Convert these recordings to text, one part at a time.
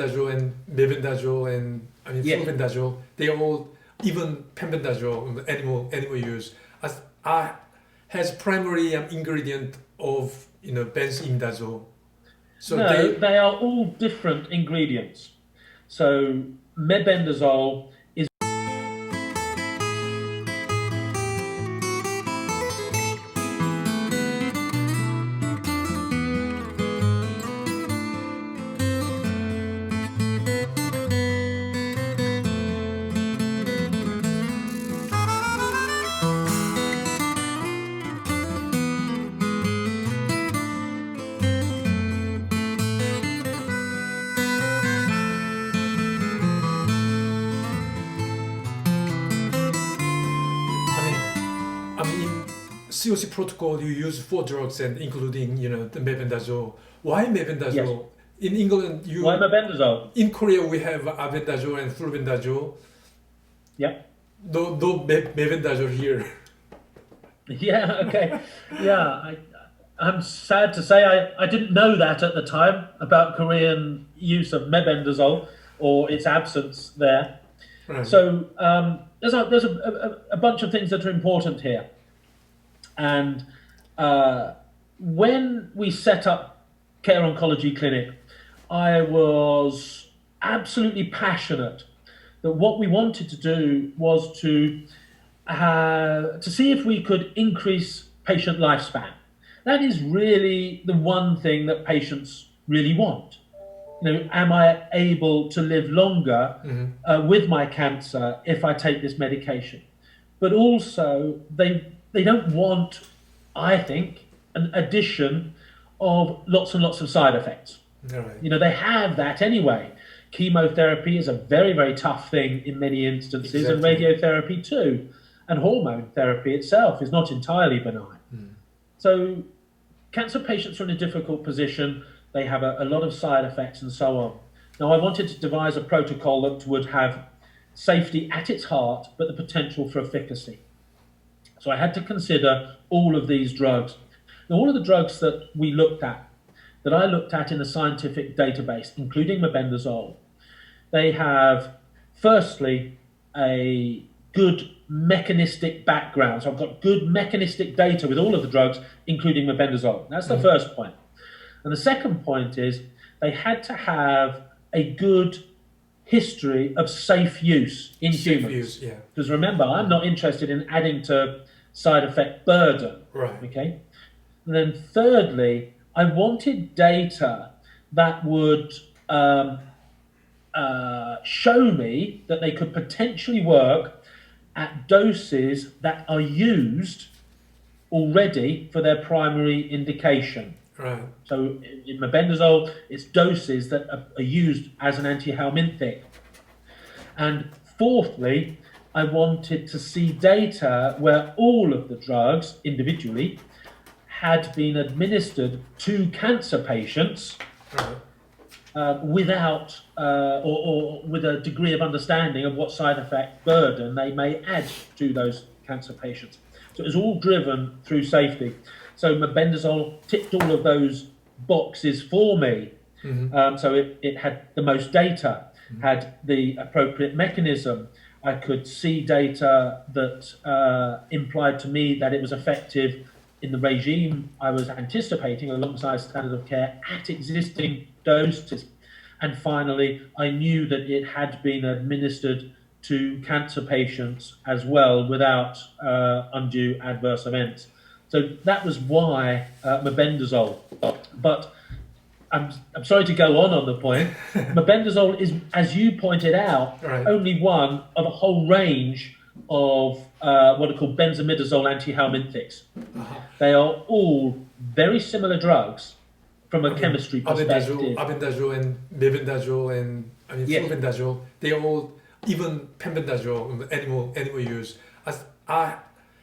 Albenda졸 and mebenda졸 and pluvendazole, they all, even 펜벤다졸, animal use, has primary ingredient of benzimidazole. So no, they are all different ingredients. So mebendazole is COC protocol, you use 4 drugs and including the mebendazole. Why mebendazole? Yes. In England, why mebendazole? In Korea, we have albendazole and fluvendazole. Yep. No mebendazole here. Yeah. Okay. Yeah. I'm sad to say I didn't know that at the time about Korean use of mebendazole or its absence there. Right. So there's a bunch of things that are important here. And when we set up Care Oncology Clinic, I was absolutely passionate that what we wanted to do was to see if we could increase patient lifespan. That is really the one thing that patients really want. Am I able to live longer with my cancer if I take this medication? But also, they don't want, I think, an addition of lots and lots of side effects. Right. They have that anyway. Chemotherapy is a very, very tough thing in many instances, exactly. And radiotherapy too. And hormone therapy itself is not entirely benign. So cancer patients are in a difficult position. They have a lot of side effects and so on. Now, I wanted to devise a protocol that would have safety at its heart, but the potential for efficacy. So I had to consider all of these drugs. Now, all of the drugs that I looked at in the scientific database, including mebendazole, they have, firstly, a good mechanistic background. So I've got good mechanistic data with all of the drugs, including mebendazole. That's the first point. And the second point is they had to have a good history of safe use in humans. Because remember, I'm not interested in adding to side effect burden. Right. Okay. And then thirdly, I wanted data that would show me that they could potentially work at doses that are used already for their primary indication. Right. So in mebendazole, it's doses that are used as an antihelminthic. And fourthly, I wanted to see data where all of the drugs individually had been administered to cancer patients without or with a degree of understanding of what side effect burden they may add to those cancer patients. So it was all driven through safety. So mebendazole ticked all of those boxes for me. So it had the most data, had the appropriate mechanism. I could see data that implied to me that it was effective in the regime I was anticipating alongside standard of care at existing doses. And finally, I knew that it had been administered to cancer patients as well without undue adverse events. So that was why mebendazole. But I'm sorry to go on the point. Mebendazole is, as you pointed out, only one of a whole range of what are called benzimidazole antihelminthics. They are all very similar drugs from a chemistry perspective. Albenda졸 and mebenda졸 and pluvendazole, they all, even 펜벤다졸, animal use,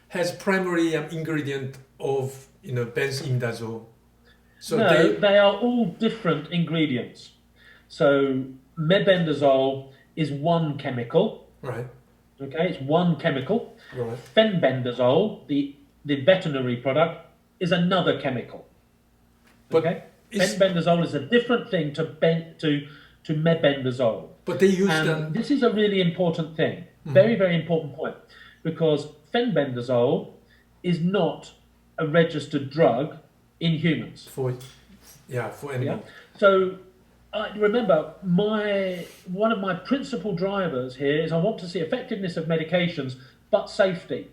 has primary ingredient of benzimidazole. So no, they are all different ingredients. So mebendazole is one chemical. Right. Okay, it's one chemical. Right. Penbendazole, the veterinary product, is another chemical. But okay. Penbendazole is a different thing to to mebendazole. But they use And them. this is a really important thing, very, very important point, because fenbendazole is not a registered drug in humans. For animal. Yeah. So remember, one of my principal drivers here is I want to see effectiveness of medications, but safety.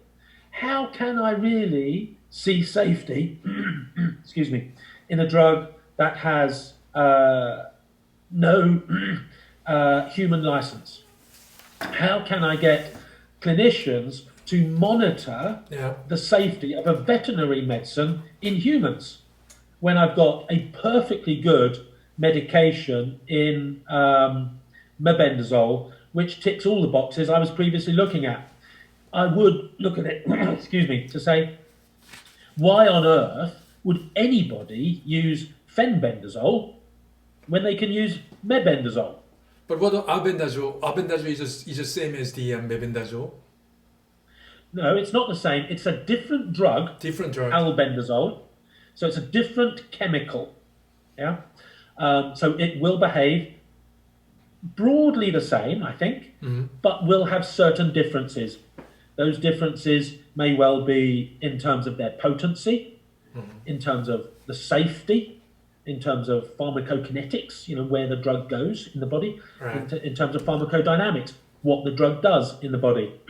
How can I really see safety, excuse me, in a drug that has no human license? How can I get clinicians to monitor the safety of a veterinary medicine in humans when I've got a perfectly good medication in mebendazole, which ticks all the boxes I was previously looking at? I would look at it, excuse me, to say, why on earth would anybody use fenbendazole when they can use mebendazole? But what about albendazole? Albendazole is the same as the mebendazole? No, it's not the same. It's a different drug. Different drug. Albendazole. So it's a different chemical. Yeah. So it will behave broadly the same, I think, but will have certain differences. Those differences may well be in terms of their potency, in terms of the safety, in terms of pharmacokinetics, where the drug goes in the body, right. in terms of pharmacodynamics, what the drug does in the body.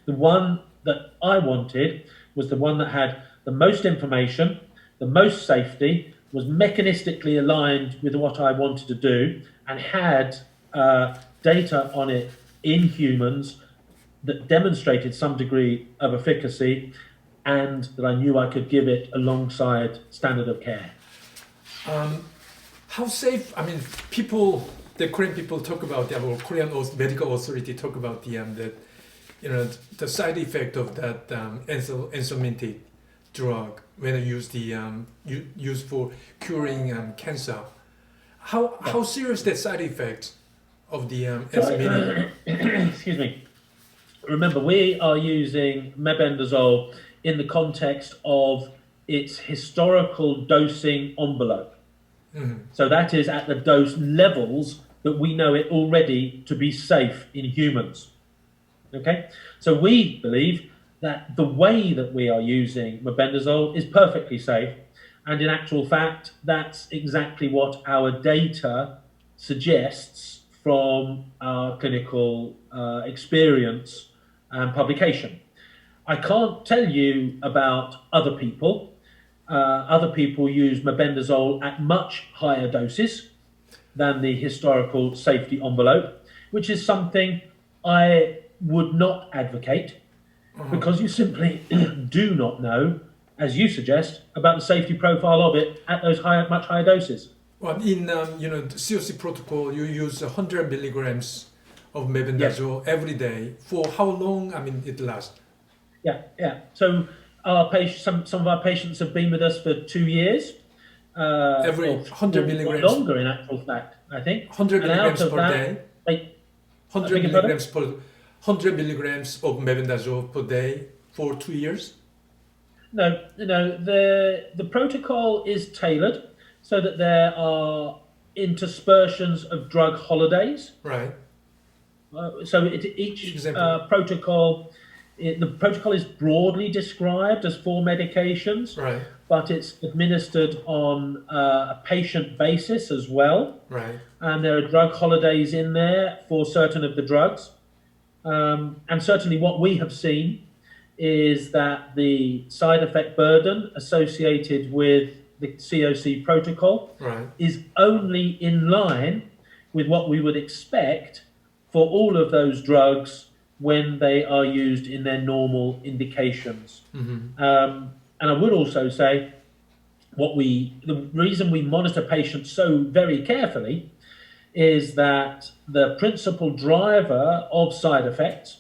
The one that I wanted was the one that had the most information, the most safety, was mechanistically aligned with what I wanted to do, and had data on it in humans that demonstrated some degree of efficacy, and that I knew I could give it alongside standard of care. How safe? I mean, the Korean people talk about or Korean medical authority talk about the side effect of that enzymatic drug when used used for curing cancer. How serious that side effect of the enzymatic? Excuse me. Remember, we are using mebendazole in the context of its historical dosing envelope. So that is at the dose levels that we know it already to be safe in humans. Okay? So we believe that the way that we are using mebendazole is perfectly safe, and in actual fact, that's exactly what our data suggests from our clinical experience and publication. I can't tell you about other people. Other people use mebendazole at much higher doses than the historical safety envelope, which is something I would not advocate, because you simply do not know, as you suggest, about the safety profile of it at those much higher doses. Well, in the COC protocol, you use 100 milligrams of mebendazole every day. For how long? I mean, it lasts. Yeah. So some of our patients have been with us for 2 years. Every 100 milligrams. Longer, in actual fact, I think. 100 milligrams per day. 100 milligrams of mebendazole per day for 2 years. No. The protocol is tailored so that there are interspersions of drug holidays. Right. So each protocol. The protocol is broadly described as 4 medications, right, but it's administered on a patient basis as well. Right. And there are drug holidays in there for certain of the drugs. And certainly what we have seen is that the side effect burden associated with the COC protocol is only in line with what we would expect for all of those drugs when they are used in their normal indications. And I would also say the reason we monitor patients so very carefully is that the principal driver of side effects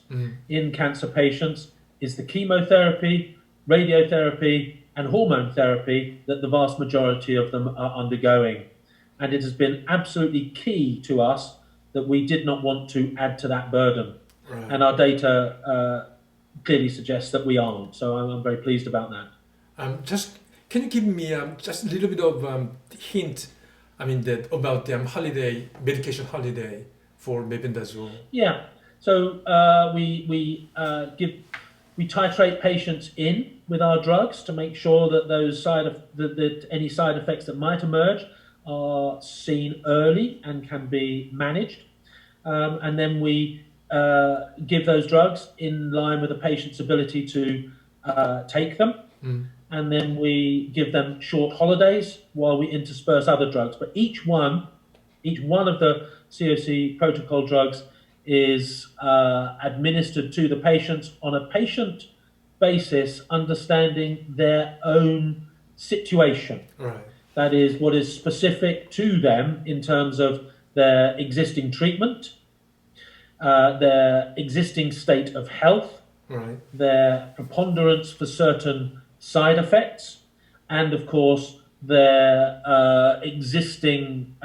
in cancer patients is the chemotherapy, radiotherapy, and hormone therapy that the vast majority of them are undergoing. And it has been absolutely key to us that we did not want to add to that burden. Right. And our data clearly suggests that we aren't. So I'm very pleased about that. Can you give me just a little bit of hint I mean that about the holiday medication holiday for mebendazole. Yeah. So we titrate patients in with our drugs to make sure that that any side effects that might emerge are seen early and can be managed, and then we give those drugs in line with the patient's ability to take them. And then we give them short holidays while we intersperse other drugs. But each one of the COC protocol drugs is administered to the patients on a patient basis, understanding their own situation. Right. That is what is specific to them in terms of their existing treatment, their existing state of health, Right. their preponderance for certain side effects, and of course their existing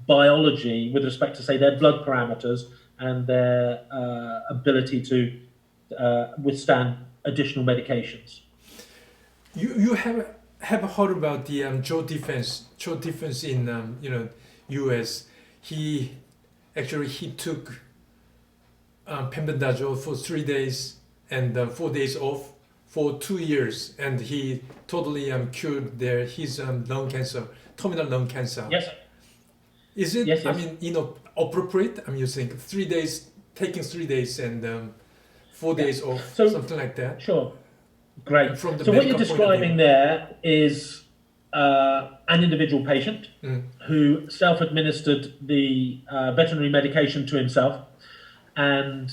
biology with respect to, say, their blood parameters and their ability to withstand additional medications. You have heard about the Joe Defense in U.S. He took pen-bendazole for 3 days and 4 days off for 2 years, and he totally cured his lung cancer, terminal lung cancer. Yes. Is it? Yes, yes. I mean, appropriate? I mean, you think 3 days, taking 3 days and 4 days off, So- something like that. Sure. Great. From the So what you're medical point of describing view. there is an individual patient who self-administered the veterinary medication to himself, and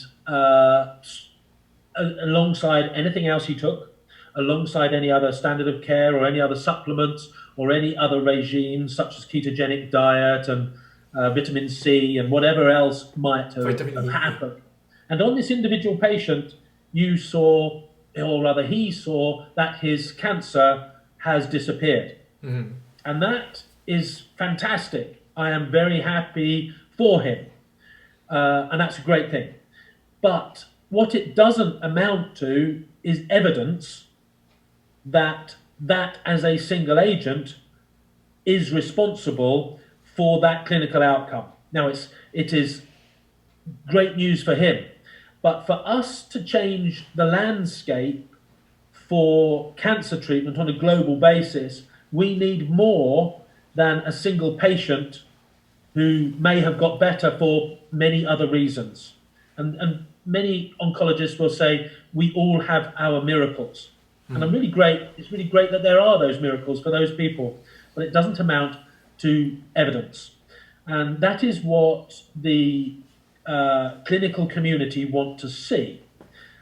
alongside anything else he took, alongside any other standard of care or any other supplements or any other regimes such as ketogenic diet and vitamin C and whatever else might Vitamin have E. happened. And on this individual patient, you saw, or rather he saw, that his cancer has disappeared. And that is fantastic. I am very happy for him. And that's a great thing. But what it doesn't amount to is evidence that as a single agent is responsible for that clinical outcome. Now, it is great news for him, but for us to change the landscape for cancer treatment on a global basis, we need more than a single patient who may have got better for many other reasons. And many oncologists will say, we all have our miracles. And it's really great that there are those miracles for those people, but it doesn't amount to evidence. And that is what the clinical community want to see.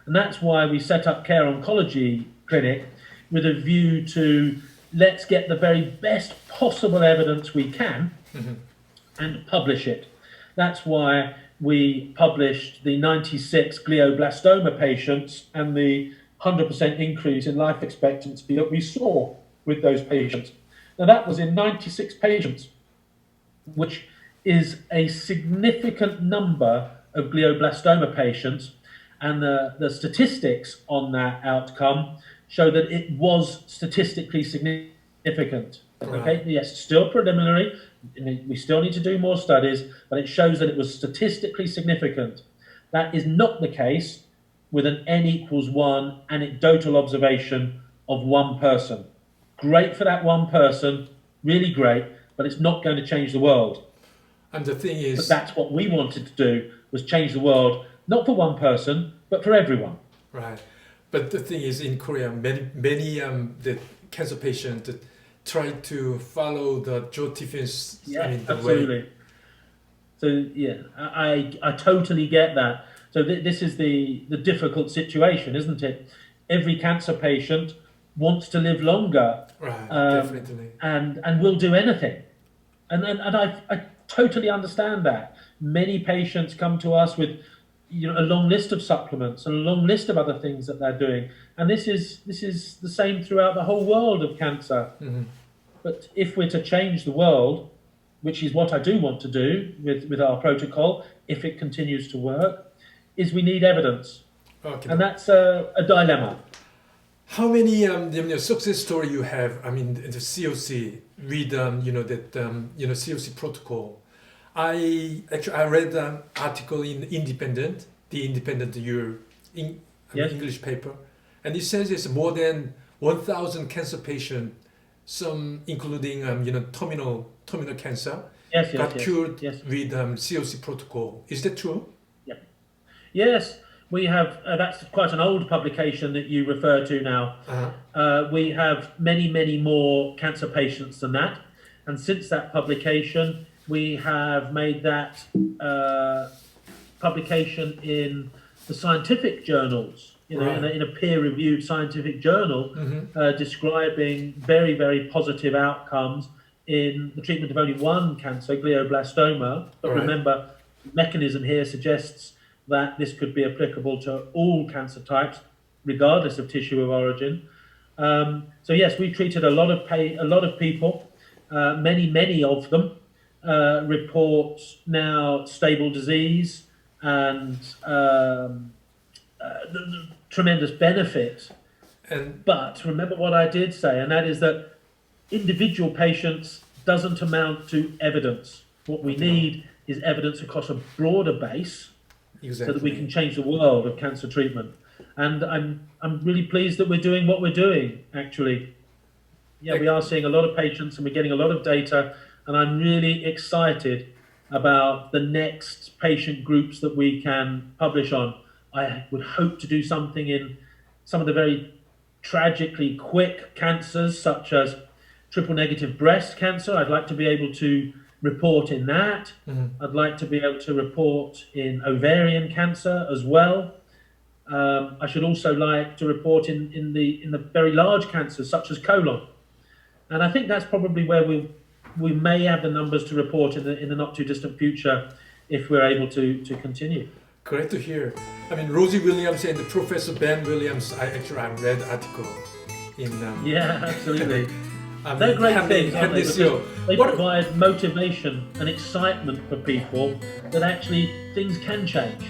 And that's why we set up Care Oncology Clinic with a view to let's get the very best possible evidence we can and publish it. That's why we published the 96 glioblastoma patients and the 100% increase in life expectancy that we saw with those patients. Now that was in 96 patients, which is a significant number of glioblastoma patients, and the statistics on that outcome show that it was statistically significant. Okay, yes, still preliminary. We still need to do more studies, but it shows that it was statistically significant. That is not the case with an n=1 anecdotal observation of one person. Great for that one person, really great, but it's not going to change the world. And the thing is, But that's what we wanted to do, was change the world, not for one person, but for everyone. right. But the thing is, in Korea, many the cancer patients try to follow the Joe Defense. Yeah, I mean, the absolutely. way. So yeah, I totally get that. So this is the difficult situation, isn't it? Every cancer patient wants to live longer, Right. Definitely. and will do anything, and I totally understand that. Many patients come to us with a long list of supplements and a long list of other things that they're doing, and this is the same throughout the whole world of cancer. But if we're to change the world, which is what I do want to do with our protocol, if it continues to work, is we need evidence. Okay. And that's a dilemma. How many success story you have? I mean, the COC with COC protocol. I read an article in the Independent English paper, and it says it's more than 1,000 cancer patients, some including terminal cancer, got cured with COC protocol. Is that true? Yeah. Yes. We have, that's quite an old publication that you refer to now. We have many, many more cancer patients than that. And since that publication, we have made that publication in the scientific journals, in a peer-reviewed scientific journal, describing very, very positive outcomes in the treatment of only one cancer, glioblastoma. But remember, the mechanism here suggests that this could be applicable to all cancer types, regardless of tissue of origin. So yes, we treated a lot of people. Many of them report now stable disease and the tremendous benefit. But remember what I did say, and that is that individual patients doesn't amount to evidence. What we need is evidence across a broader base. Exactly. So that we can change the world of cancer treatment. And I'm really pleased that we're doing what we're doing, actually. Yeah, we are seeing a lot of patients and we're getting a lot of data, and I'm really excited about the next patient groups that we can publish on. I would hope to do something in some of the very tragically quick cancers, such as triple-negative breast cancer. I'd like to be able to report in that. I'd like to be able to report in ovarian cancer as well. I should also like to report in the very large cancers such as colon. And I think that's probably where we may have the numbers to report in the not too distant future if we're able to continue. Great to hear. I mean, Rosie Williams and Professor Ben Williams, I read the article in... yeah, absolutely. They're great things, aren't they? Because they provide motivation and excitement for people that actually things can change.